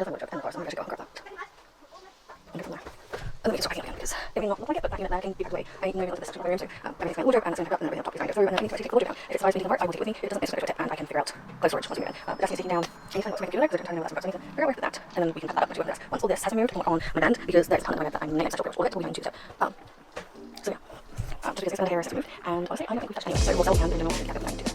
doesn't work, and of course I'm going to go and grab that. And go from there. And then we can start packing up again, because it may not look like it, but packing it there can be packed away. I know this section of my room, so everything's my wardrobe, and it's going to pick up, and everything on top is going to go through, and then I need to take the wardrobe down. If it survives me taking apart, I will take it with me. If it doesn't, it's going to go to a tip, and I can figure out clothes storage once we move in. But definitely taking down anything what's going to do there, because I don't know that's some parts, so I need to figure out where to put that, and then we can cut that up and do it. Once all this has been moved, then we're on my bed, because there's a ton of my bed that I'm not essential for all of it, so we need to. So yeah, just because it's going to hair has to move, and honestly, I don't think we've touched anything, so we'll sell the hand and then we'll take that with 92.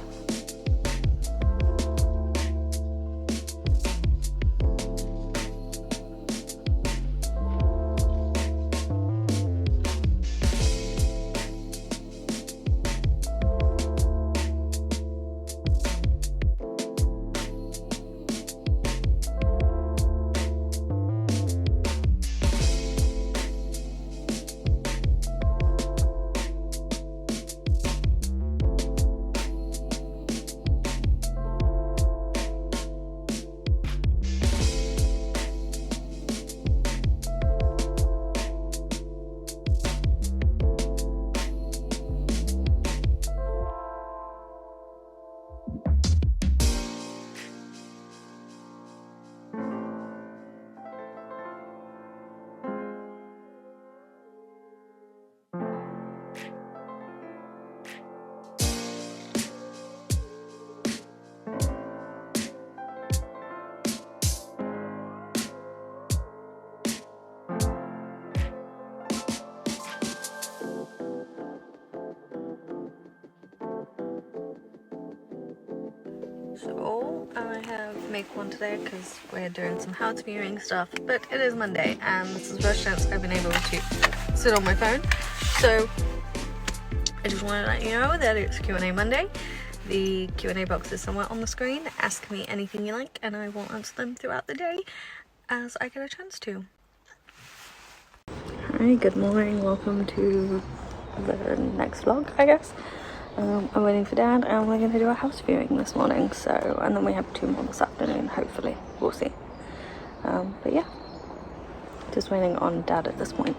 So I have make one today because we're doing some house viewing stuff, but it is Monday and this is the first chance I've been able to sit on my phone. So I just want to let you know that it's Q&A Monday. The Q&A box is somewhere on the screen. Ask me anything you like and I will answer them throughout the day as I get a chance to. Hi, good morning. Welcome to the next vlog, I guess. I'm waiting for Dad and we're going to do a house viewing this morning, so, and then we have 2 more this afternoon, hopefully, we'll see. But yeah, just waiting on Dad at this point.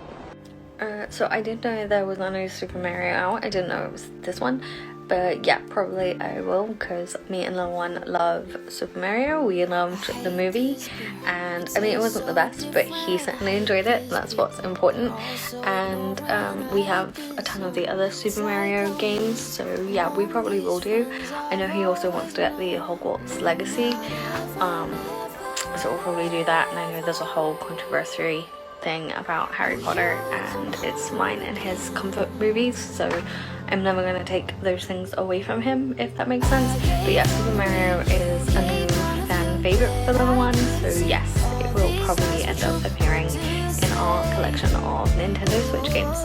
So I didn't know there was a new Super Mario out. I didn't know it was this one, but yeah, probably I will, because me and little one love Super Mario. We loved the movie, and I mean it wasn't the best, but he certainly enjoyed it. That's what's important. And we have a ton of the other Super Mario games, so yeah, we probably will do. I know he also wants to get the Hogwarts Legacy, so we'll probably do that. And I know there's a whole controversy thing about Harry Potter, and it's mine and his comfort movies, so I'm never going to take those things away from him, if that makes sense. But yeah, Super Mario is a new fan favourite for little one, so yes, it will probably end up appearing in our collection of Nintendo Switch games.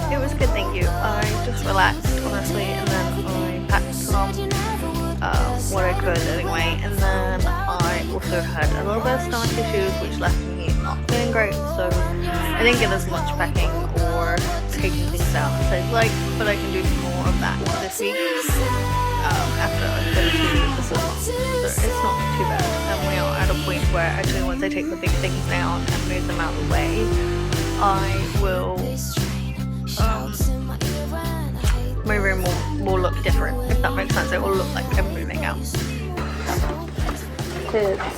It was good, thank you. I just relaxed, honestly, and then I packed some what I could anyway, and then I also had a little bit of stomach issues which left me not feeling great, so I didn't get as much packing or taking things out as I'd like, but I can do more of that this week after I finish the cinema, so it's not too bad. And we are at a point where actually once I take the big things down and move them out of the way, I will my room will look different, if that makes sense. It will look like I'm moving out. It's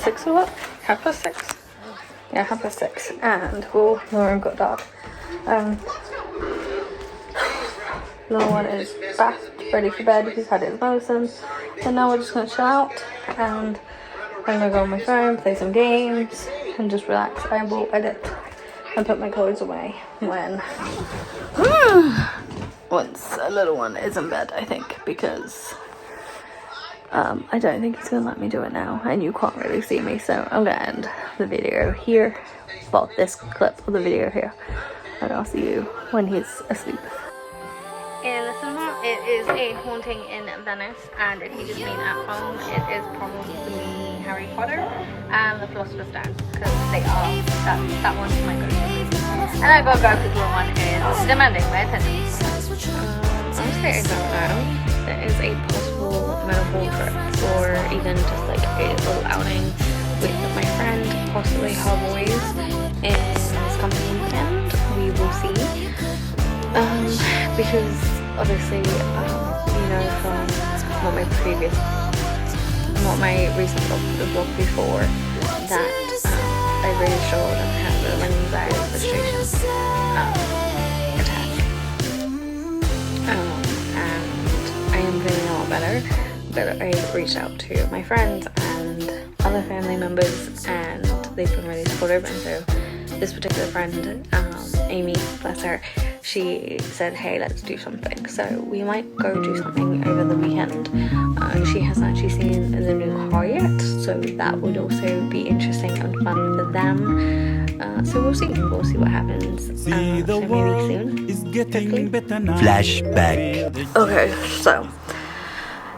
6 o'clock? 6:30? Yeah, 6:30. And the room got dark. Little one is bathed, ready for bed. He's had his medicine. And now we're just going to chill out. And I'm going to go on my phone, play some games, and just relax. I will edit and put my clothes away when... once a little one is in bed, I think, because I don't think he's gonna let me do it now, and you can't really see me, so I'm gonna end the video here, well, this clip of the video here, and I'll see you when he's asleep. In the cinema, it is a haunting in Venice, and if you just mean at home, it is probably Harry Potter and the Philosopher's Stone, because they are, that one's my go-to. And I gotta go because the one is demanding my attention. Honestly, I don't know. There is a possible medical trip, or even just like a little outing with my friend, possibly her boys, in this coming weekend. We will see. Because obviously, you know, from not my recent vlog before, that I really struggled and had a little anxiety and frustration attached. And I am feeling a lot better, but I reached out to my friends and other family members, and they've been really supportive. And so this particular friend, Amy, bless her, she said, hey, let's do something. So we might go do something over the weekend. She hasn't actually seen the new car yet, so that would also be interesting and fun for them. So we'll see what happens. So maybe soon. Is getting better now. Flashback. Okay, so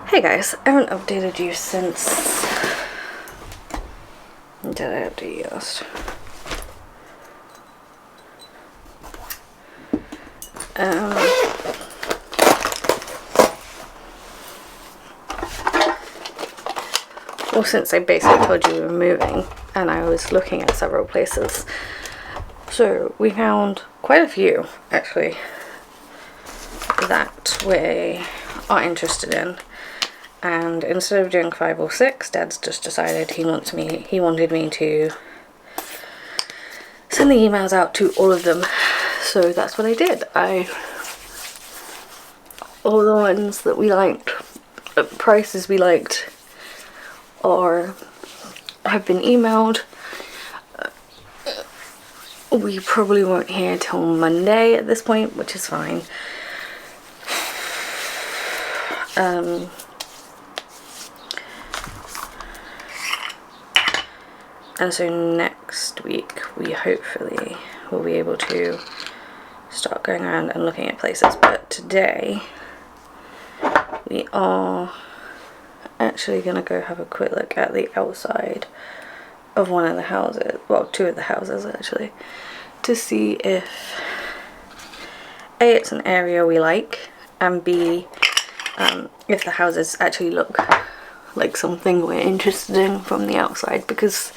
hey guys, I haven't updated you since. Did I update you last? Well, since I basically told you we were moving, and I was looking at several places, so we found quite a few actually that we are interested in. And instead of doing 5 or 6, Dad's just decided he wanted me to send the emails out to all of them. So that's what I did. All the ones that we liked, prices we liked, or have been emailed. We probably won't hear till Monday at this point, which is fine. And so next week we hopefully will be able to start going around and looking at places. But today we are actually going to go have a quick look at the outside of one of the houses, well, 2 of the houses actually, to see if A, it's an area we like, and B, if the houses actually look like something we're interested in from the outside. Because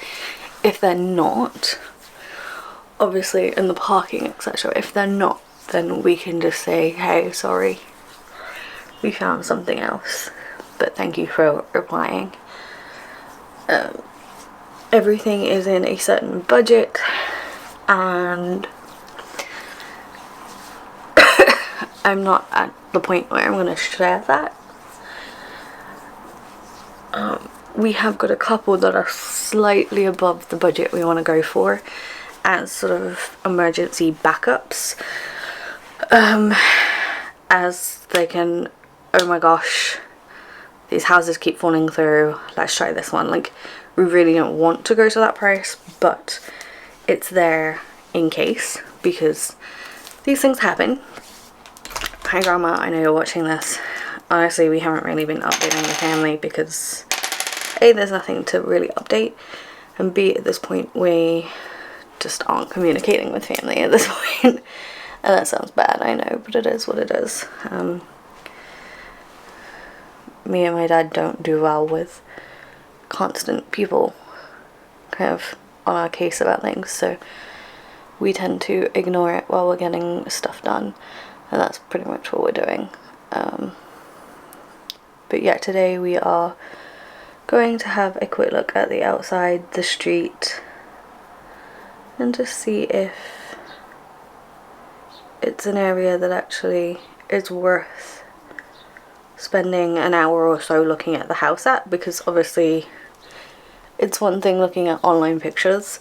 if they're not, obviously, in the parking, etc., if they're not, then we can just say, hey, sorry, we found something else, but thank you for replying. Everything is in a certain budget, and I'm not at the point where I'm going to share that. We have got a couple that are slightly above the budget we want to go for as sort of emergency backups, as they can, oh my gosh, these houses keep falling through, let's try this one. Like, we really don't want to go to that price, but it's there in case, because these things happen. Hi Grandma, I know you're watching this. Honestly, we haven't really been updating the family because A, there's nothing to really update, and B, at this point we just aren't communicating with family at this point. And that sounds bad, I know, but it is what it is. Me and my dad don't do well with constant people kind of on our case about things, so we tend to ignore it while we're getting stuff done, and that's pretty much what we're doing. But yeah, today we are going to have a quick look at the outside, the street, and just see if it's an area that actually is worth spending an hour or so looking at the house at. Because obviously it's one thing looking at online pictures,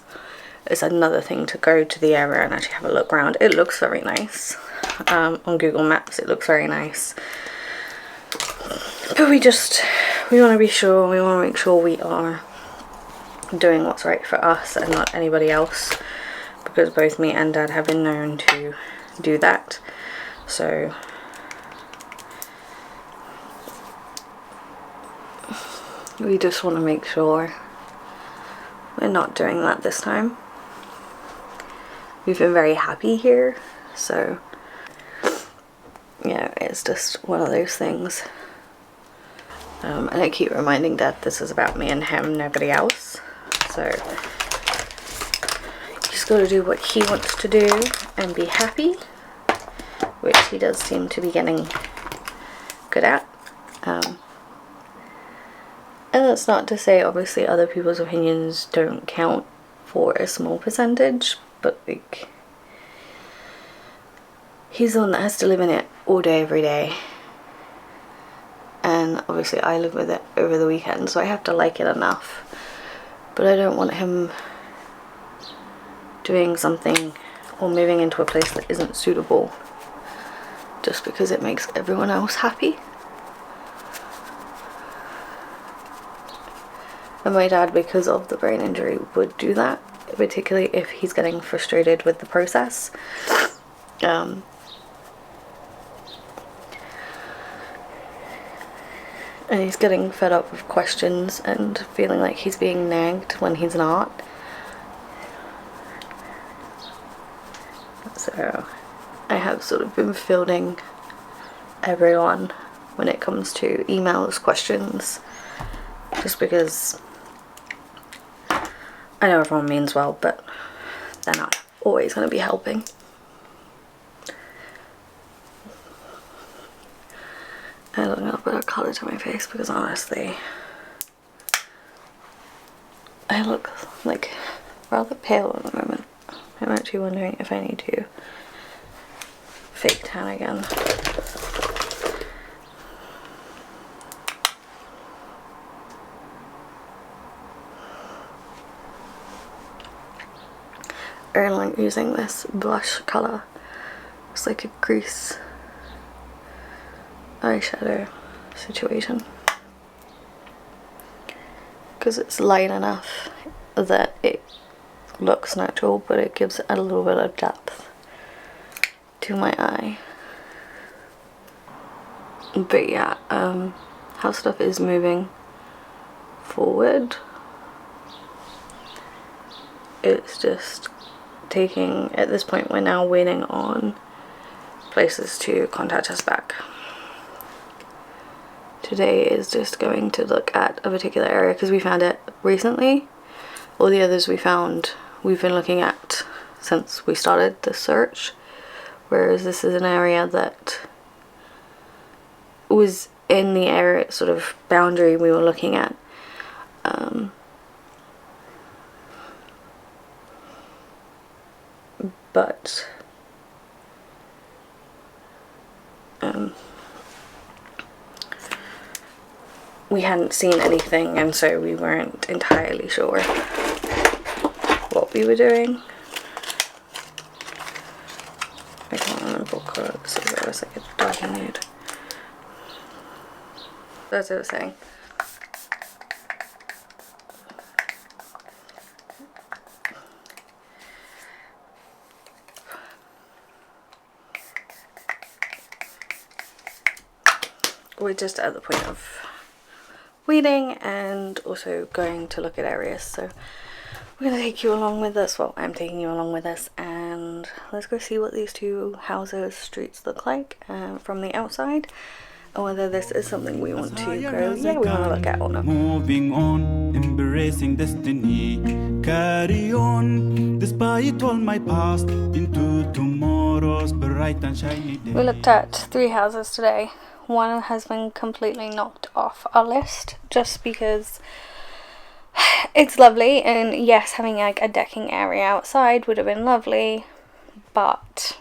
it's another thing to go to the area and actually have a look around. It looks very nice. On Google Maps it looks very nice, but we want to be sure, we want to make sure we are doing what's right for us and not anybody else, because both me and Dad have been known to do that. So we just want to make sure we're not doing that this time. We've been very happy here, so yeah, it's just one of those things. And I keep reminding Dad this is about me and him, nobody else. So he's got to do what he wants to do and be happy, which he does seem to be getting good at. And that's not to say obviously other people's opinions don't count for a small percentage, but like, he's the one that has to live in it all day every day, and obviously I live with it over the weekend, so I have to like it enough. But I don't want him doing something or moving into a place that isn't suitable just because it makes everyone else happy. And my dad, because of the brain injury, would do that, particularly if he's getting frustrated with the process. And he's getting fed up with questions and feeling like he's being nagged when he's not. So I have sort of been fielding everyone when it comes to emails, questions, just because I know everyone means well, but they're not always going to be helping. I don't know, put a colour to my face because honestly I look like rather pale at the moment. I'm actually wondering if I need to fake tan again. I don't like using this blush colour. It's like a crease eyeshadow situation because it's light enough that it looks natural, but it gives it a little bit of depth to my eye. But yeah, how stuff is moving forward, it's just taking, at this point we're now waiting on places to contact us back. Today is just going to look at a particular area because we found it recently. All the others we found we've been looking at since we started the search, whereas this is an area that was in the area sort of boundary we were looking at. But we hadn't seen anything, and so we weren't entirely sure what we were doing. I can't remember what colour this is. It was like a darker nude. That's what I was saying. We're just at the point of waiting and also going to look at areas, so we're going to take you along with us. Well, I'm taking you along with us, and let's go see what these two houses, streets look like from the outside, and whether this is something we want to go, yeah, we want to look at or not. Moving on, embracing destiny, carry on, despite all my past, into tomorrow's bright and shiny day. We looked at 3 houses today. One has been completely knocked off our list just because it's lovely, and yes, having like a decking area outside would have been lovely, but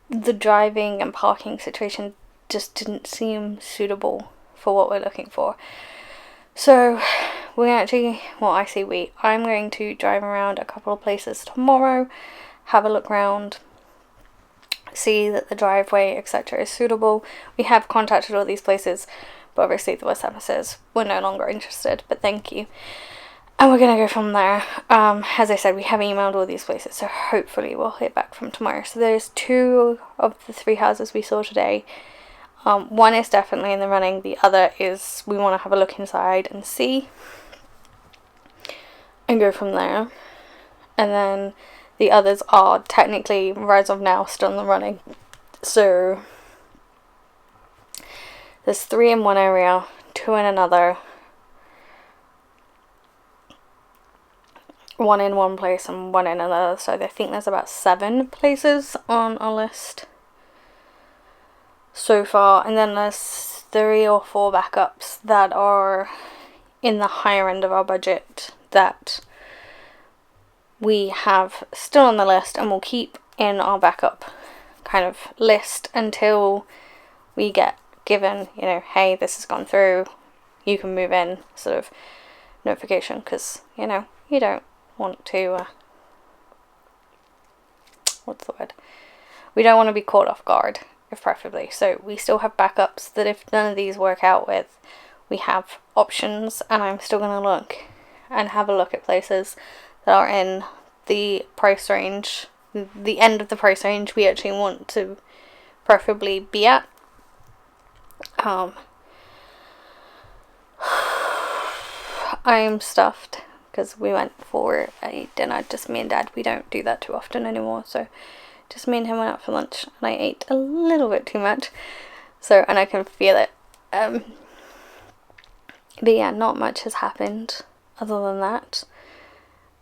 the driving and parking situation just didn't seem suitable for what we're looking for. So we're actually, well, I'm going to drive around a couple of places tomorrow, have a look around, see that the driveway etc is suitable. We have contacted all these places, but obviously the West Ham says we're no longer interested, but thank you, and we're gonna go from there. As I said, we have emailed all these places, so hopefully we'll hear back from tomorrow. So there's 2 of the 3 houses we saw today. One is definitely in the running, the other is we want to have a look inside and see and go from there, and then the others are technically, as of now, still in the running. So there's 3 in one area, 2 in another, 1 in one place and 1 in another. So I think there's about 7 places on our list so far. And then there's 3 or 4 backups that are in the higher end of our budget that we have still on the list, and we'll keep in our backup kind of list until we get given, you know, hey, this has gone through, you can move in, sort of notification, because, you know, you don't want to, what's the word? We don't want to be caught off guard, if preferably. So we still have backups that if none of these work out with, we have options, and I'm still going to look and have a look at places that are in the price range, the end of the price range we actually want to preferably be at. I'm stuffed because we went for a dinner, just me and Dad. We don't do that too often anymore, so just me and him went out for lunch, and I ate a little bit too much, so, and I can feel it. But yeah, not much has happened other than that,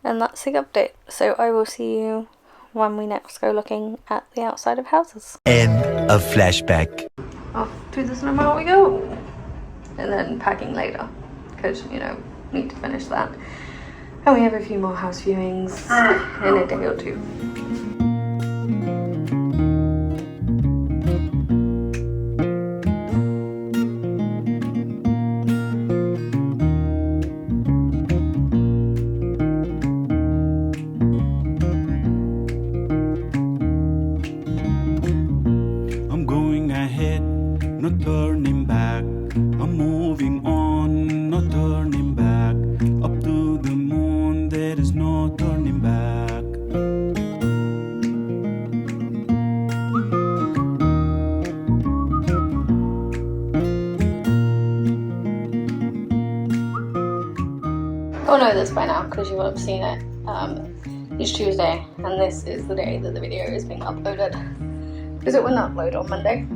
and that's the update. So I will see you when we next go looking at the outside of houses. End of flashback. Off to the cinema we go, and then packing later, because, you know, need to finish that, and we have a few more house viewings in a day or two. I'm going ahead, not turning back. I'm moving on, not turning back. Up to the moon, there is no turning back. You'll know this by now because you will have seen it. Each Tuesday, and this is the day that the video is being uploaded, because it will not upload on Monday.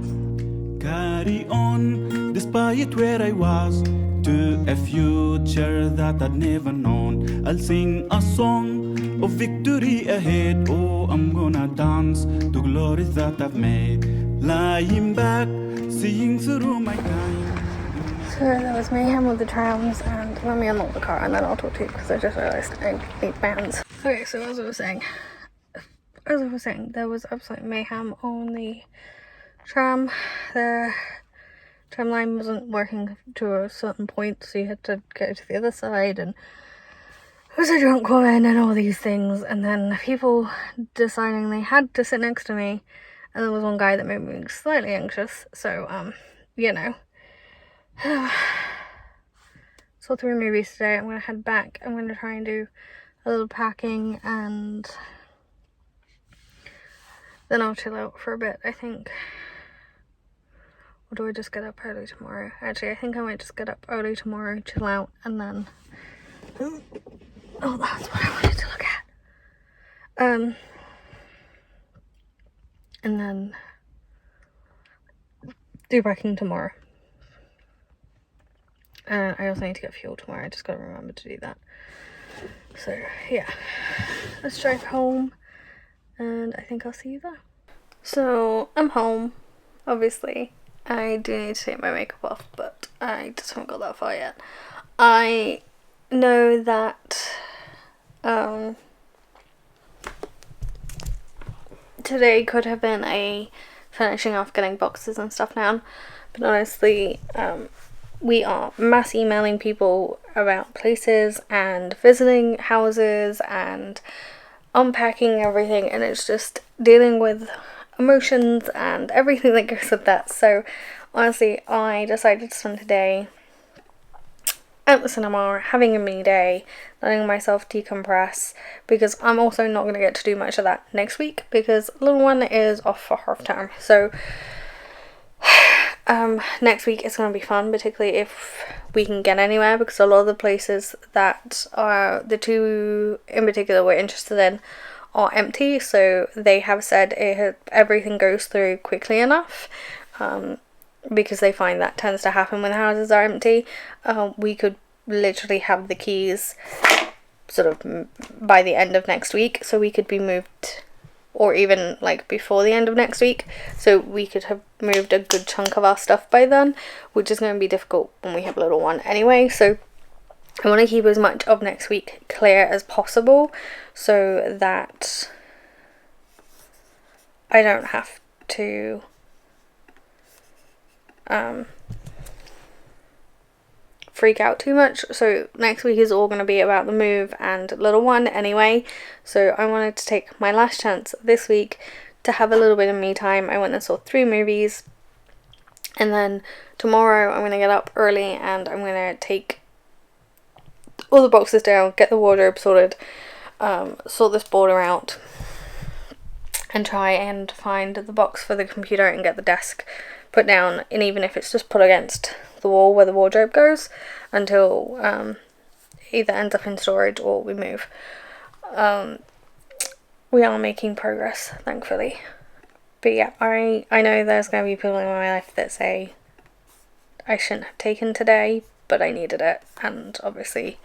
Carry on, despite where I was, to a future that I'd never known. I'll sing a song of victory ahead. Oh, I'm gonna dance to glories that I've made. Lying back, seeing through my time. So there was mayhem with the trams, and let me unlock the car and then I'll talk to you, because I just realised I need bands. Okay, so as I was saying, there was absolute mayhem on the tram. The tram line wasn't working to a certain point, so you had to go to the other side, and there was a drunk woman and all these things, and then people deciding they had to sit next to me, and there was one guy that made me slightly anxious, so, you know. Saw 3 movies today. I'm going to head back. I'm going to try and do a little packing, and then I'll chill out for a bit, I think. Or do I just get up early tomorrow? Actually, I think I might just get up early tomorrow, chill out, and then... Oh, that's what I wanted to look at. And then do packing tomorrow. I also need to get fuel tomorrow. I just gotta remember to do that. So, yeah. Let's drive home, and I think I'll see you there. So, I'm home, obviously. I do need to take my makeup off, but I just haven't got that far yet. I know that today could have been a finishing off getting boxes and stuff down, but honestly, we are mass emailing people about places and visiting houses and unpacking everything, and it's just dealing with emotions and everything that goes with that. So honestly, I decided to spend today at the cinema, having a mini day, letting myself decompress, because I'm also not going to get to do much of that next week because little one is off for half term. So next week is going to be fun, particularly if we can get anywhere, because a lot of the places that are the 2 in particular we're interested in are empty, so they have said everything goes through quickly enough, because they find that tends to happen when houses are empty. We could literally have the keys sort of by the end of next week, so we could be moved or even like before the end of next week, so we could have moved a good chunk of our stuff by then, which is going to be difficult when we have a little one anyway. So I want to keep as much of next week clear as possible so that I don't have to freak out too much. So next week is all going to be about the move and little one anyway, so I wanted to take my last chance this week to have a little bit of me time. I went and saw 3 movies, and then tomorrow I'm going to get up early and I'm going to take all the boxes down, get the wardrobe sorted, sort this border out, and try and find the box for the computer and get the desk put down, and even if it's just put against the wall where the wardrobe goes until either ends up in storage or we move. We are making progress, thankfully. But yeah, I know there's going to be people in my life that say I shouldn't have taken today, but I needed it, and obviously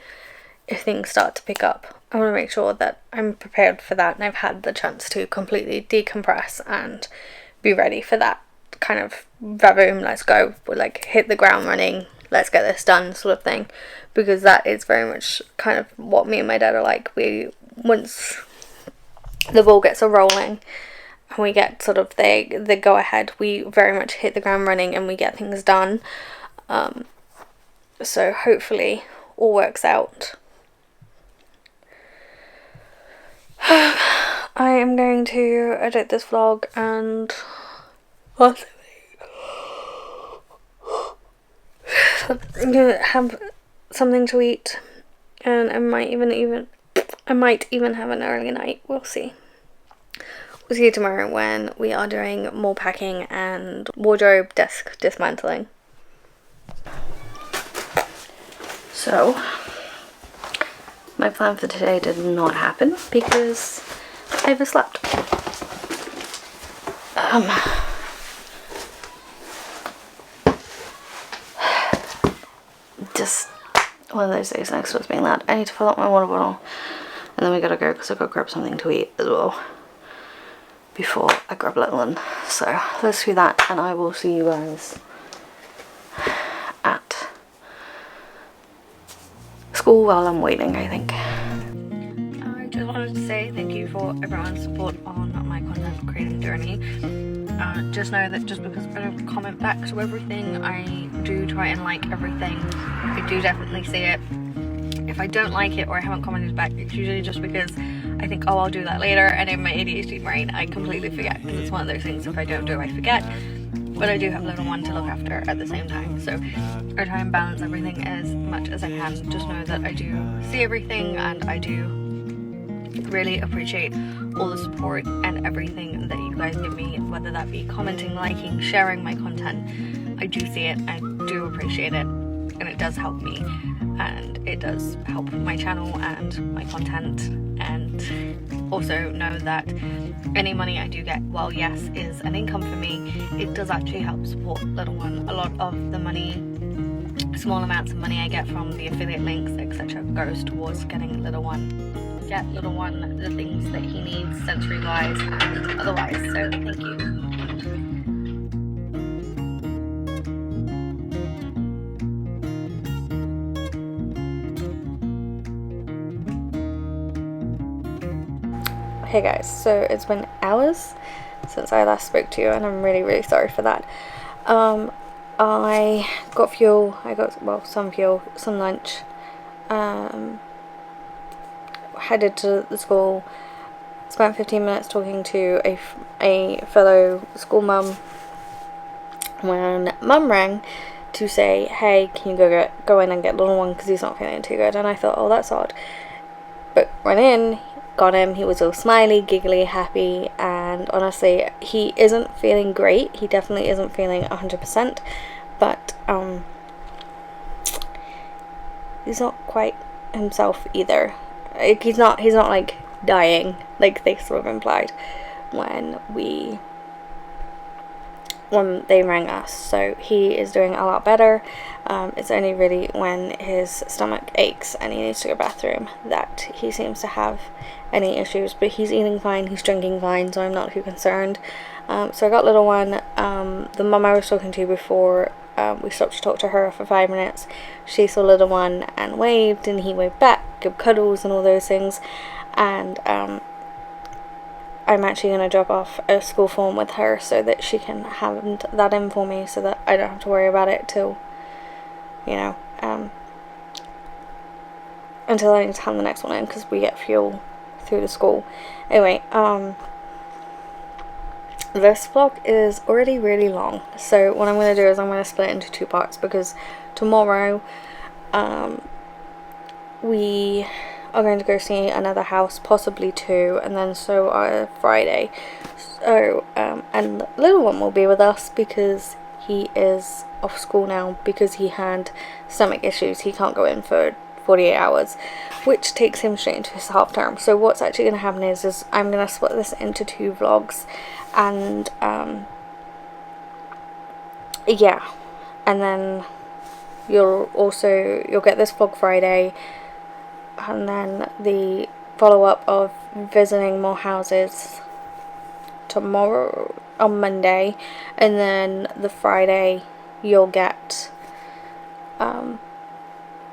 if things start to pick up, I want to make sure that I'm prepared for that and I've had the chance to completely decompress and be ready for that kind of boom, let's go, like hit the ground running, let's get this done sort of thing, because that is very much kind of what me and my dad are like. Once the ball gets a rolling and we get sort of the go ahead, we very much hit the ground running and we get things done. So hopefully all works out. I am going to edit this vlog and I'm gonna have something to eat, and I might even have an early night. We'll see. We'll see you tomorrow when we are doing more packing and wardrobe desk dismantling. So my plan for today did not happen because I overslept. Just one of those days next to us being loud. I need to fill up my water bottle, and then we gotta go because I've got to grab something to eat as well before I grab little one. So let's do that, and I will see you guys at school while I'm waiting, I think. I just wanted to say thank you for everyone's support on my content creating journey. Just know that just because I don't comment back to everything, I do try and like everything. I do definitely see it. If I don't like it or I haven't commented back, it's usually just because I think, oh, I'll do that later, and in my ADHD brain I completely forget, because it's one of those things, if I don't do, I forget. But I do have a little one to look after at the same time, so I try and balance everything as much as I can. Just know that I do see everything, and I do really appreciate all the support and everything that you guys give me, whether that be commenting, liking, sharing my content. I do see it, I do appreciate it, and it does help me, and it does help my channel and my content. And also know that any money I do get, while yes is an income for me, it does actually help support little one. A lot of the money, small amounts of money I get from the affiliate links, etc., goes towards getting little one the things that he needs sensory wise and otherwise. So thank you. Hey guys, so it's been hours since I last spoke to you, and I'm really sorry for that. I got fuel, some fuel, some lunch, headed to the school, spent 15 minutes talking to a fellow school mum when mum rang to say, hey, can you go in and get little one because he's not feeling too good. And I thought, oh, that's odd. But went in, got him, he was all smiley, giggly, happy, and honestly he isn't feeling great. He definitely isn't feeling 100%, but he's not quite himself either. Like, he's not like dying like they sort of implied when we when they rang us. So he is doing a lot better. It's only really when his stomach aches and he needs to go to the bathroom that he seems to have any issues, but he's eating fine, he's drinking fine, so I'm not too concerned. So I got little one. The mum I was talking to before we stopped to talk to her for 5 minutes, she saw little one and waved, and he waved back, gave cuddles and all those things. And I'm actually going to drop off a school form with her so that she can have that in for me, so that I don't have to worry about it till, you know, until I need to hand the next one in, because we get fuel through the school. Anyway, this vlog is already really long, so what I'm going to do is I'm going to split it into 2 parts, because tomorrow we are going to go see another house, possibly 2, and then so Friday. So and little one will be with us because he is off school now because he had stomach issues. He can't go in for 48 hours, which takes him straight into his half term. So what's actually going to happen is I'm going to split this into 2 vlogs, and yeah, and then you'll get this vlog Friday, and then the follow-up of visiting more houses tomorrow on Monday, and then the Friday you'll get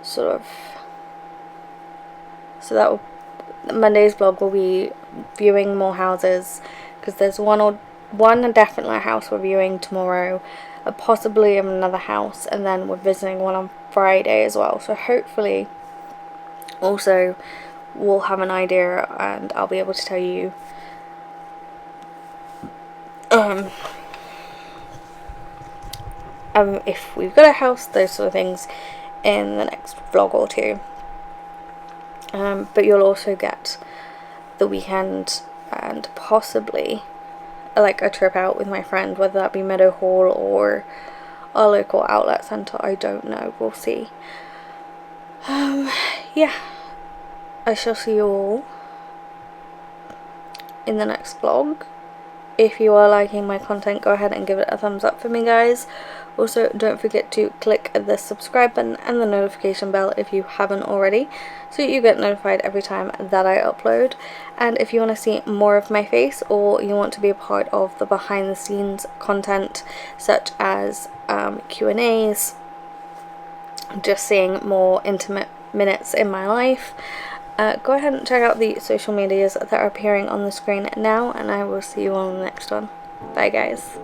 sort of, so that will, Monday's vlog will be viewing more houses, because there's one definitely house we're viewing tomorrow, possibly another house, and then we're visiting one on Friday as well. So hopefully also we'll have an idea, and I'll be able to tell you if we've got a house, those sort of things, in the next vlog or 2. But you'll also get the weekend and possibly like a trip out with my friend, whether that be Meadow Hall or our local outlet centre. I don't know, we'll see. Yeah, I shall see you all in the next vlog. If you are liking my content, go ahead and give it a thumbs up for me, guys. Also, don't forget to click the subscribe button and the notification bell if you haven't already, so you get notified every time that I upload. And if you want to see more of my face, or you want to be a part of the behind the scenes content, such as Q&As, just seeing more intimate minutes in my life, go ahead and check out the social medias that are appearing on the screen now, and I will see you on the next one. Bye, guys.